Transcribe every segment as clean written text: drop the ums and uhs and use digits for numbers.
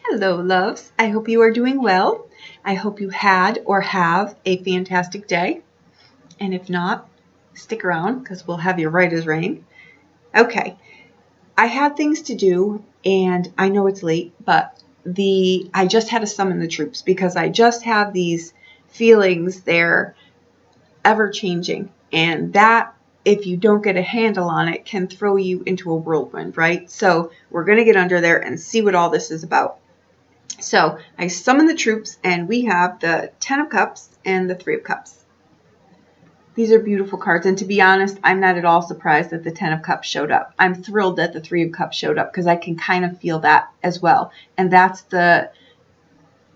Hello, loves. I hope you are doing well. I hope you had or have a fantastic day. And if not, stick around because we'll have you right as rain. Okay, I had things to do and I know it's late, but I just had to summon the troops because I just have these feelings. They're ever changing, and that, if you don't get a handle on it, can throw you into a whirlwind, right? So we're going to get under there and see what all this is about. So I summon the troops, and we have the 10 of Cups and the 3 of Cups. These are beautiful cards, and to be honest, I'm not at all surprised that the 10 of Cups showed up. I'm thrilled that the 3 of Cups showed up because I can kind of feel that as well. And that's the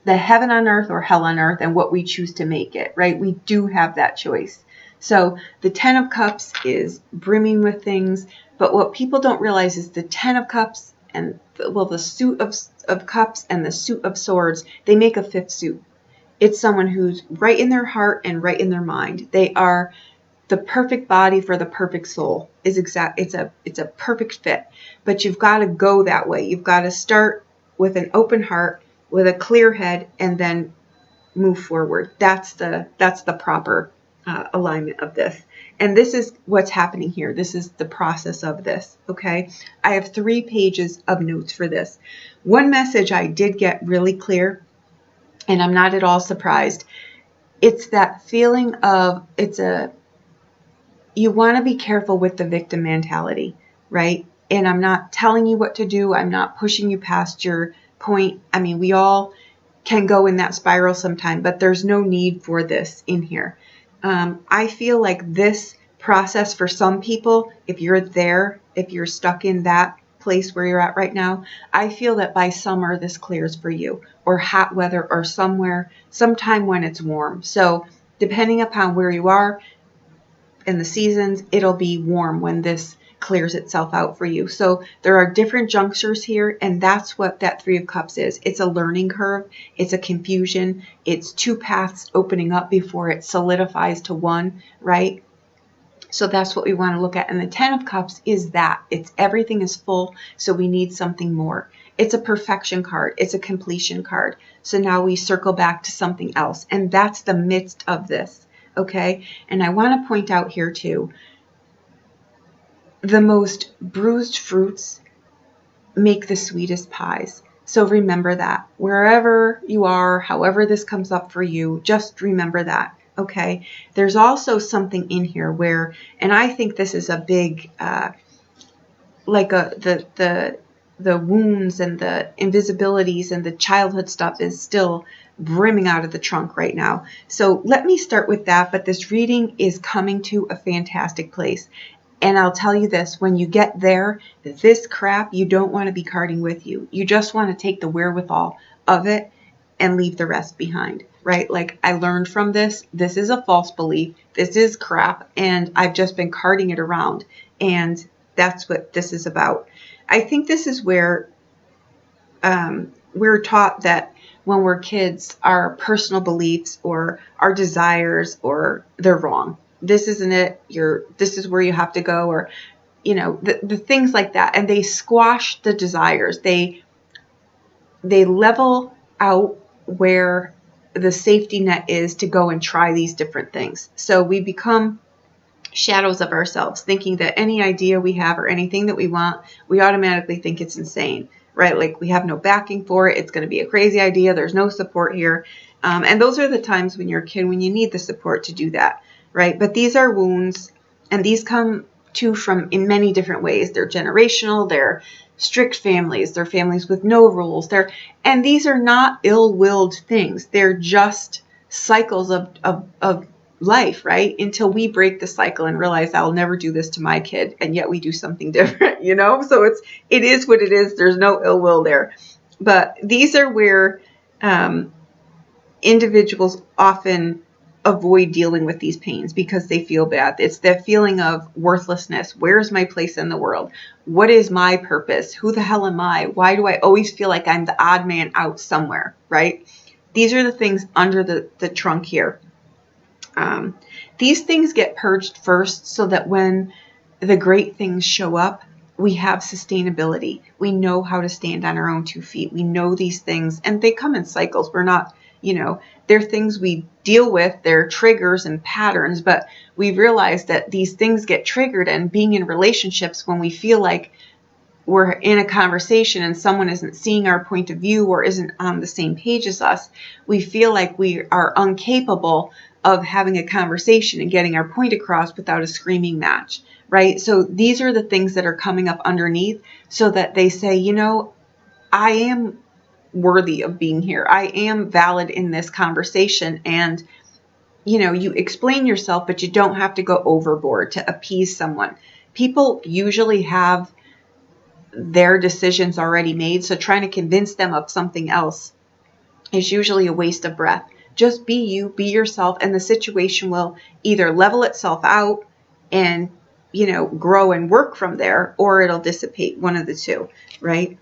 heaven on earth or hell on earth and what we choose to make it, right? We do have that choice. So the 10 of Cups is brimming with things, but what people don't realize is the 10 of Cups and the suit of cups and the suit of swords, they make a fifth suit. It's someone who's right in their heart and right in their mind. They are the perfect body for the perfect soul. It's a perfect fit. But you've got to go that way. You've got to start with an open heart, with a clear head, and then move forward. That's the proper alignment of this. And this is what's happening here. This is the process of this, okay? I have 3 pages of notes for this. One message I did get really clear, and I'm not at all surprised. It's that feeling of you want to be careful with the victim mentality, right? And I'm not telling you what to do. I'm not pushing you past your point. I mean, we all can go in that spiral sometime, but there's no need for this in here. I feel like this process for some people, if you're stuck in that place where you're at right now, I feel that by summer this clears for you, or hot weather, or sometime when it's warm. So depending upon where you are in the seasons, it'll be warm when this clears itself out for you. So there are different junctures here, and that's what that 3 of Cups is. It's a learning curve. It's a confusion. It's 2 paths opening up before it solidifies to one, right? So that's what we want to look at. And the 10 of Cups is that. It's everything is full, so we need something more. It's a perfection card. It's a completion card. So now we circle back to something else, and that's the midst of this, okay? And I want to point out here too, the most bruised fruits make the sweetest pies. So remember that. Wherever you are, however this comes up for you, just remember that, okay? There's also something in here where, and I think this is a big, the wounds and the invisibilities and the childhood stuff is still brimming out of the trunk right now. So let me start with that, but this reading is coming to a fantastic place. And I'll tell you this, when you get there, this crap you don't want to be carting with you. You just want to take the wherewithal of it and leave the rest behind, right? Like, I learned from this. This is a false belief. This is crap. And I've just been carting it around. And that's what this is about. I think this is where we're taught that when we're kids, our personal beliefs or our desires, or they're wrong. This isn't it. This is where you have to go, or, the things like that. And they squash the desires. They level out where the safety net is to go and try these different things. So we become shadows of ourselves, thinking that any idea we have or anything that we want, we automatically think it's insane, right? Like, we have no backing for it. It's going to be a crazy idea. There's no support here. And those are the times when you're a kid, when you need the support to do that. Right? But these are wounds, and these come from in many different ways. They're generational, they're strict families, they're families with no rules. And these are not ill-willed things. They're just cycles of life, right? Until we break the cycle and realize, I'll never do this to my kid, and yet we do something different, So it is what it is. There's no ill will there. But these are where individuals often avoid dealing with these pains because they feel bad. It's the feeling of worthlessness. Where's my place in the world? What is my purpose? Who the hell am I? Why do I always feel like I'm the odd man out somewhere, right? These are the things under the trunk here. These things get purged first so that when the great things show up, we have sustainability. We know how to stand on our own 2 feet. We know these things, and they come in cycles. We're not, they're things we deal with. They're triggers and patterns, but we realize that these things get triggered, and being in relationships when we feel like we're in a conversation and someone isn't seeing our point of view or isn't on the same page as us, we feel like we are incapable of having a conversation and getting our point across without a screaming match, right? So these are the things that are coming up underneath, so that they say, I am worthy of being here. I am valid in this conversation. And, you explain yourself, but you don't have to go overboard to appease someone. People usually have their decisions already made, so trying to convince them of something else is usually a waste of breath. Just be you, be yourself, and the situation will either level itself out and, grow and work from there, or it'll dissipate, one of the two, right?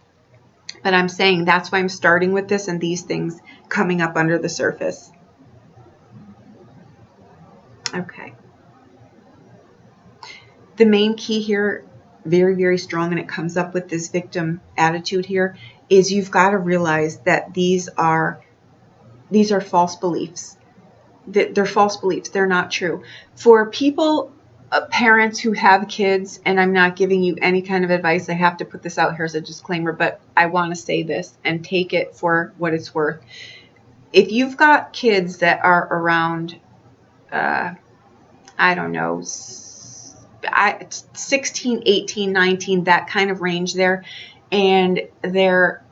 But I'm saying that's why I'm starting with this and these things coming up under the surface. Okay. The main key here, very, very strong, and it comes up with this victim attitude here, is you've got to realize that these are false beliefs. They're false beliefs. They're not true. For people, parents who have kids, and I'm not giving you any kind of advice, I have to put this out here as a disclaimer, but I want to say this and take it for what it's worth. If you've got kids that are around, I don't know, 16, 18, 19, that kind of range there, and they're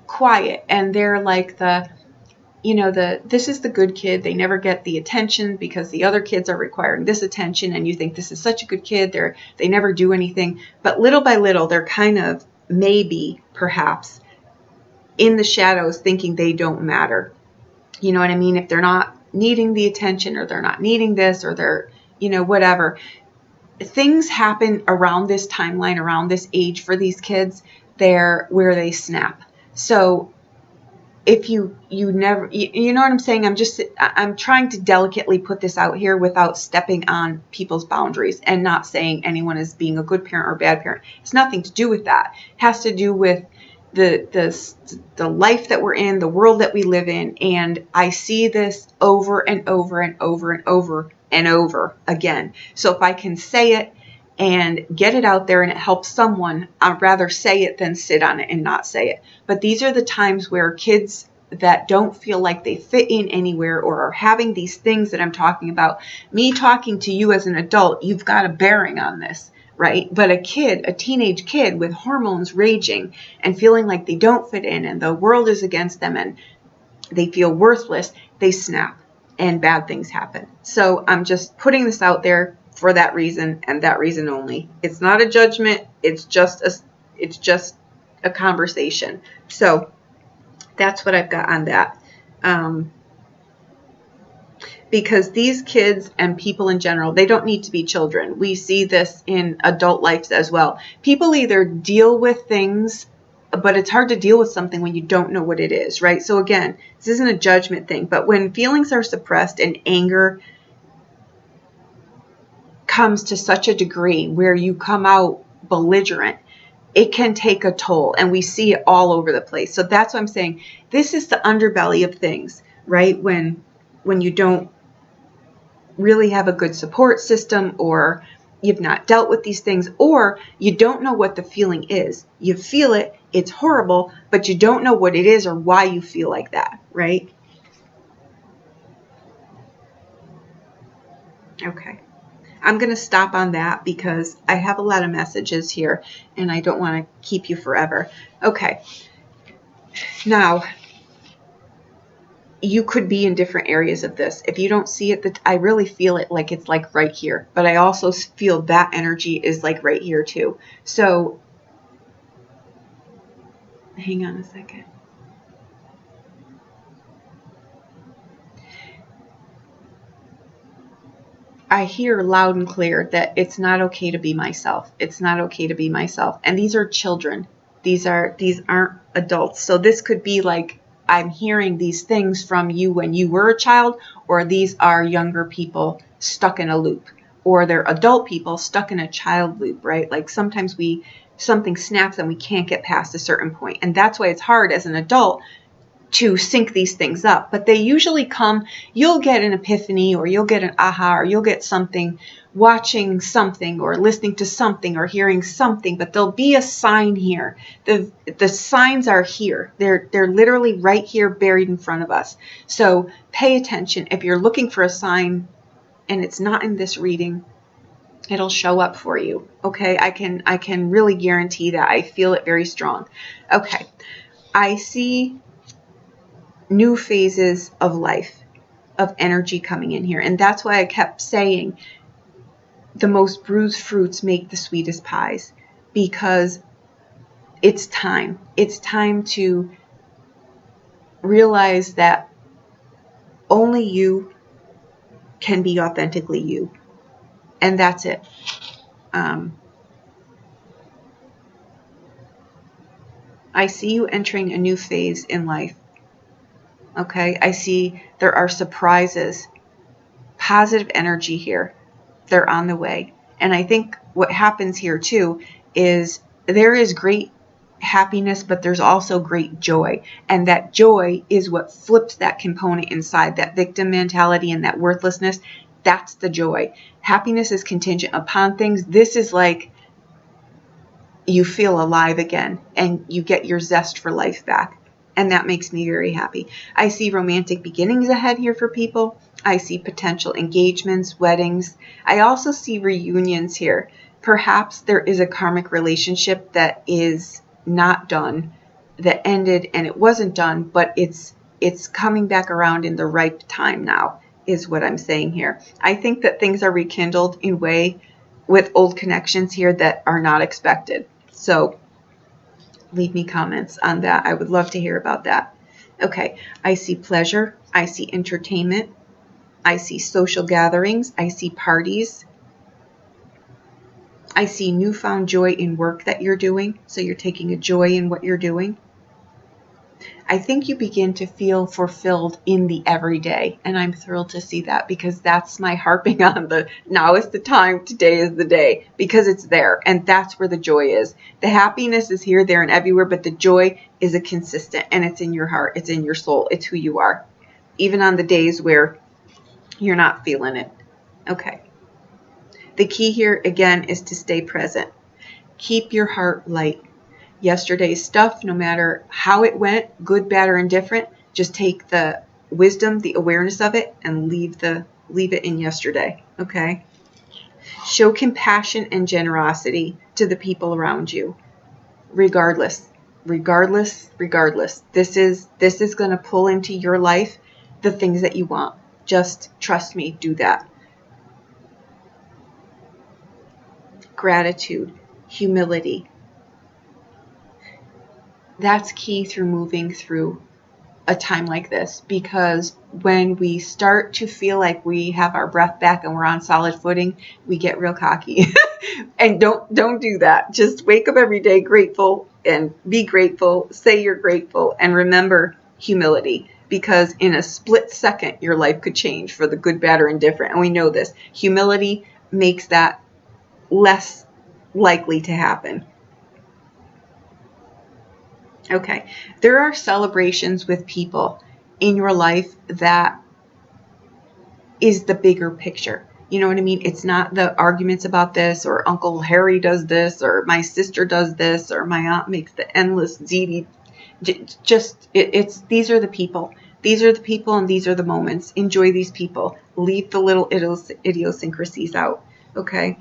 quiet, and they're like this is the good kid. They never get the attention because the other kids are requiring this attention, and you think this is such a good kid. They never do anything, but little by little, they're kind of maybe, perhaps, in the shadows thinking they don't matter. You know what I mean? If they're not needing the attention, or they're not needing this, or they're, whatever. Things happen around this timeline, around this age for these kids, where they snap. So if you never, you know what I'm saying? I'm trying to delicately put this out here without stepping on people's boundaries, and not saying anyone is being a good parent or a bad parent. It's nothing to do with that. It has to do with the life that we're in, the world that we live in. And I see this over and over and over and over and over again. So if I can say it and get it out there and it helps someone, I'd rather say it than sit on it and not say it. But these are the times where kids that don't feel like they fit in anywhere, or are having these things that I'm talking about, me talking to you as an adult, you've got a bearing on this, right? But a teenage kid with hormones raging and feeling like they don't fit in and the world is against them and they feel worthless, they snap and bad things happen. So I'm just putting this out there for that reason, and that reason only. It's not a judgment. It's just a conversation. So that's what I've got on that. Because these kids and people in general, they don't need to be children. We see this in adult lives as well. People either deal with things, but it's hard to deal with something when you don't know what it is, right? So again, this isn't a judgment thing, but when feelings are suppressed and anger comes to such a degree where you come out belligerent, it can take a toll, and we see it all over the place. So that's what I'm saying. This is the underbelly of things, right? When you don't really have a good support system, or you've not dealt with these things, or you don't know what the feeling is. You feel it, it's horrible, but you don't know what it is or why you feel like that, right? Okay. I'm going to stop on that because I have a lot of messages here and I don't want to keep you forever. Okay. Now, you could be in different areas of this. If you don't see it, I really feel it like it's like right here, but I also feel that energy is like right here too. So hang on a second. I hear loud and clear that it's not okay to be myself. It's not okay to be myself. And these are children. These aren't adults. So this could be like, I'm hearing these things from you when you were a child, or these are younger people stuck in a loop, or they're adult people stuck in a child loop, right? Like sometimes we something snaps and we can't get past a certain point. And that's why it's hard as an adult to sync these things up. But they usually come, you'll get an epiphany, or you'll get an aha, or you'll get something watching something or listening to something or hearing something, but there'll be a sign here. The signs are here. They're literally right here, buried in front of us. So pay attention. If you're looking for a sign and it's not in this reading, it'll show up for you. Okay, I can really guarantee that. I feel it very strong. Okay, I see new phases of life, of energy coming in here. And that's why I kept saying the most bruised fruits make the sweetest pies, because it's time. It's time to realize that only you can be authentically you. And that's it. I see you entering a new phase in life. Okay, I see there are surprises, positive energy here. They're on the way. And I think what happens here too is there is great happiness, but there's also great joy. And that joy is what flips that component inside, that victim mentality and that worthlessness. That's the joy. Happiness is contingent upon things. This is like you feel alive again and you get your zest for life back. And that makes me very happy. I see romantic beginnings ahead here for people. I see potential engagements, weddings. I also see reunions here. Perhaps there is a karmic relationship that is not done, that ended and it wasn't done, but it's coming back around in the ripe time now, is what I'm saying here. I think that things are rekindled in way with old connections here that are not expected. So leave me comments on that. I would love to hear about that. Okay, I see pleasure. I see entertainment. I see social gatherings. I see parties. I see newfound joy in work that you're doing. So you're taking a joy in what you're doing. I think you begin to feel fulfilled in the everyday. And I'm thrilled to see that, because that's my harping on the now is the time, today is the day, because it's there. And that's where the joy is. The happiness is here, there, and everywhere, but the joy is a consistent, and it's in your heart. It's in your soul. It's who you are. Even on the days where you're not feeling it. Okay. The key here, again, is to stay present. Keep your heart light. Yesterday's stuff, no matter how it went, good, bad, or indifferent, just take the wisdom, the awareness of it, and leave it in yesterday. Okay? Show compassion and generosity to the people around you. Regardless. This is going to pull into your life the things that you want. Just trust me, do that. Gratitude, humility. That's key through moving through a time like this, because when we start to feel like we have our breath back and we're on solid footing, we get real cocky. And don't do that. Just wake up every day grateful and be grateful. Say you're grateful and remember humility, because in a split second your life could change for the good, bad, or indifferent. And we know this. Humility makes that less likely to happen. Okay, there are celebrations with people in your life that is the bigger picture. You know what I mean? It's not the arguments about this, or Uncle Harry does this, or my sister does this, or my aunt makes the endless ziti. These are the people. These are the people and these are the moments. Enjoy these people. Leave the little idiosyncrasies out. Okay?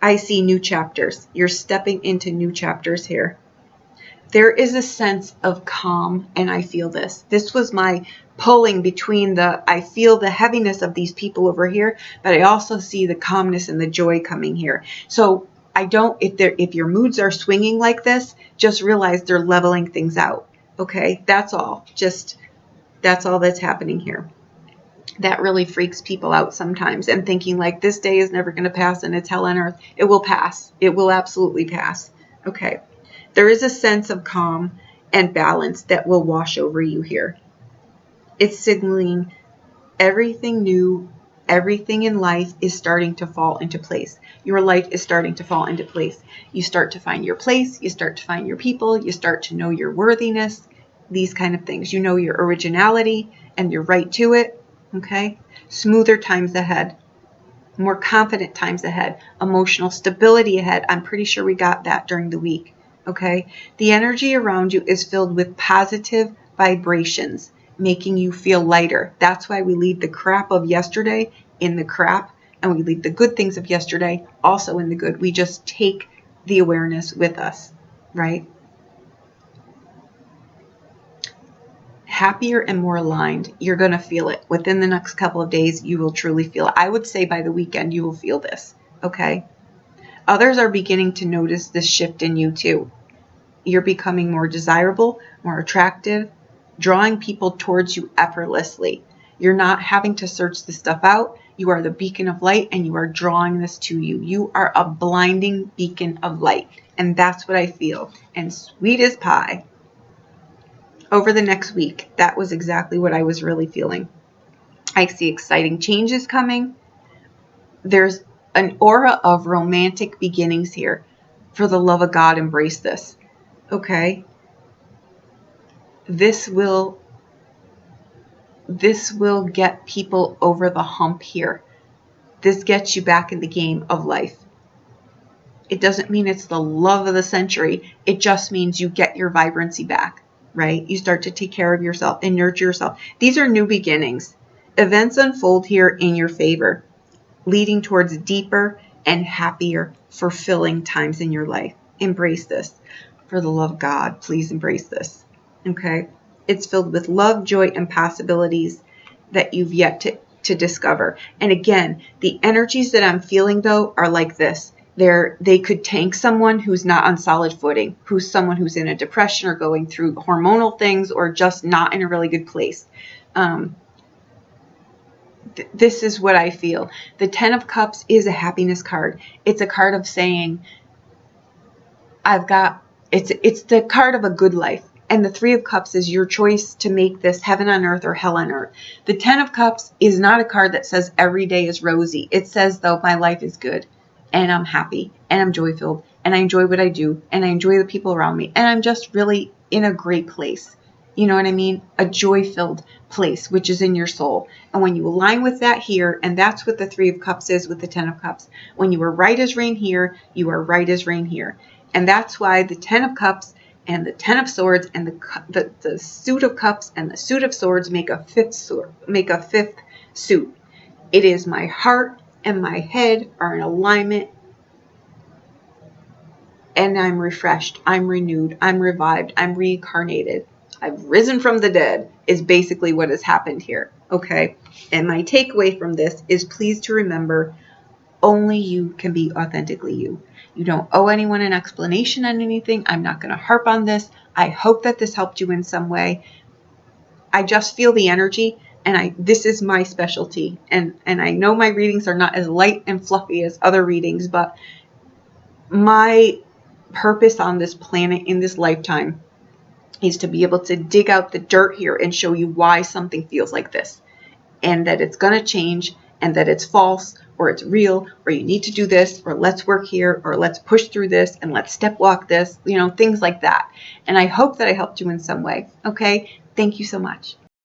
I see new chapters. You're stepping into new chapters here. There is a sense of calm, and I feel this. This was my pulling between I feel the heaviness of these people over here, but I also see the calmness and the joy coming here. So if your moods are swinging like this, just realize they're leveling things out. Okay, that's all. That's all that's happening here. That really freaks people out sometimes, and thinking like this day is never going to pass and it's hell on earth. It will pass. It will absolutely pass. Okay. There is a sense of calm and balance that will wash over you here. It's signaling everything new Everything in life is starting to fall into place. Your life is starting to fall into place. You start to find your place. You start to find your people. You start to know your worthiness, these kind of things. You know your originality and your right to it. Okay? Smoother times ahead. More confident times ahead. Emotional stability ahead. I'm pretty sure we got that during the week. Okay? The energy around you is filled with positive vibrations, making you feel lighter. That's why we leave the crap of yesterday in the crap, and we leave the good things of yesterday also in the good. We just take the awareness with us, right? Happier and more aligned. You're going to feel it. Within the next couple of days, you will truly feel it. I would say by the weekend, you will feel this, okay? Others are beginning to notice this shift in you too. You're becoming more desirable, more attractive, drawing people towards you effortlessly. You're not having to search this stuff out. You are the beacon of light, and you are drawing this to you. You are a blinding beacon of light, and that's what I feel. And sweet as pie. Over the next week, that was exactly what I was really feeling. I see exciting changes coming. There's an aura of romantic beginnings here. For the love of God, embrace this. Okay? This will get people over the hump here. This gets you back in the game of life. It doesn't mean it's the love of the century. It just means you get your vibrancy back, right? You start to take care of yourself and nurture yourself. These are new beginnings. Events unfold here in your favor, leading towards deeper and happier, fulfilling times in your life. Embrace this. For the love of God, please embrace this. Okay? It's filled with love, joy, and possibilities that you've yet to discover. And again, the energies that I'm feeling, though, are like this. They could tank someone who's not on solid footing, who's someone who's in a depression or going through hormonal things or just not in a really good place. This is what I feel. The 10 of Cups is a happiness card. It's a card of saying, it's the card of a good life. And the 3 of Cups is your choice to make this heaven on earth or hell on earth. The 10 of Cups is not a card that says every day is rosy. It says, though, my life is good and I'm happy and I'm joy-filled and I enjoy what I do and I enjoy the people around me and I'm just really in a great place. You know what I mean? A joy-filled place, which is in your soul. And when you align with that here, and that's what the 3 of Cups is with the 10 of Cups. When you are right as rain here, you are right as rain here. And that's why the 10 of Cups and the 10 of Swords and the suit of Cups and the suit of Swords make a fifth suit. It is my heart and my head are in alignment, and I'm refreshed, I'm renewed, I'm revived, I'm reincarnated. I've risen from the dead is basically what has happened here. Okay? And my takeaway from this is please to remember, only you can be authentically you. You don't owe anyone an explanation on anything. I'm not going to harp on this. I hope that this helped you in some way. I just feel the energy, and this is my specialty. And I know my readings are not as light and fluffy as other readings, but my purpose on this planet in this lifetime is to be able to dig out the dirt here and show you why something feels like this, and that it's going to change, and that it's false, or it's real, or you need to do this, or let's work here, or let's push through this, and let's step walk this, things like that. And I hope that I helped you in some way. Okay? Thank you so much.